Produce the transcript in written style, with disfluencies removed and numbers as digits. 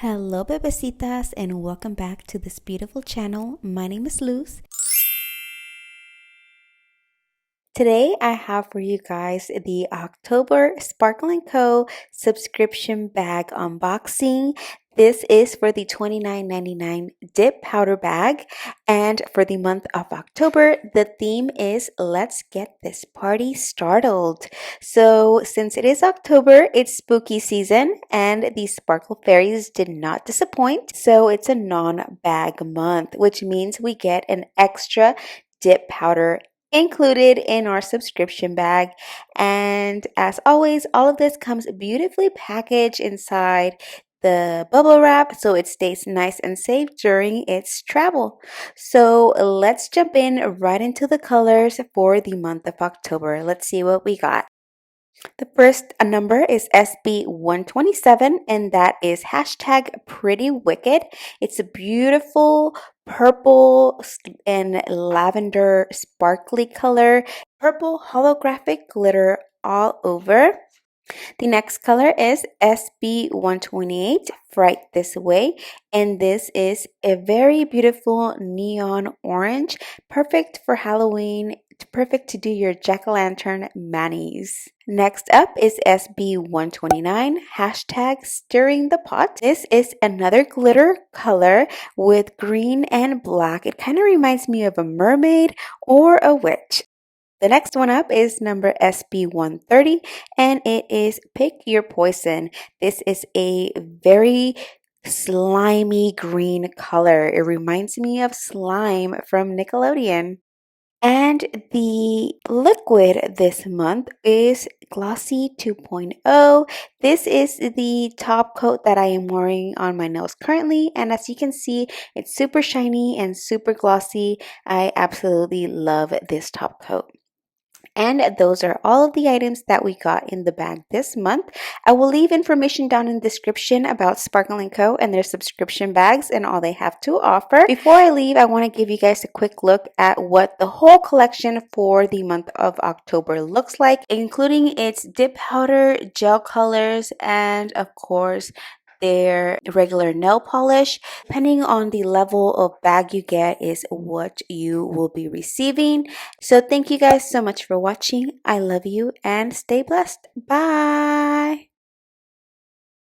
Hello, Bebecitas, and welcome back to this beautiful channel. My name is Luz. Today, I have for you guys the October Sparkle & Co. subscription bag unboxing. This is for the $29.99 dip powder bag, and for the month of October, the theme is Let's Get This Party Startled. So, since it is October, it's spooky season, and the Sparkle Fairies did not disappoint. So, it's a non-bag month, which means we get an extra dip powder included in our subscription bag. And as always, all of this comes beautifully packaged inside the bubble wrap so it stays nice and safe during its travel. So let's jump in right into the colors for the month of October. Let's see what we got. The first number is SB127, and that is hashtag Pretty Wicked. It's a beautiful purple and lavender sparkly color, purple holographic glitter all over. The next color is SB128, Fright This Way, and this is a very beautiful neon orange, perfect for Halloween, perfect to do your jack-o'-lantern manis. Next up is SB129, hashtag Stirring the Pot. This is another glitter color with green and black. It kind of reminds me of a mermaid or a witch. The next one up is number SB130, and it is Pick Your Poison. This is a very slimy green color. It reminds me of slime from Nickelodeon. And the liquid this month is Glossy 2.0. This is the top coat that I am wearing on my nails currently, and as you can see, it's super shiny and super glossy. I absolutely love this top coat. And those are all of the items that we got in the bag this month. I will leave information down in the description about Sparkle & Co. and their subscription bags and all they have to offer. Before I leave, I want to give you guys a quick look at what the whole collection for the month of October looks like, including its dip powder, gel colors, and of course, their regular nail polish. Depending on the level of bag you get is what you will be receiving. So thank you guys so much for watching. I love you and stay blessed. Bye.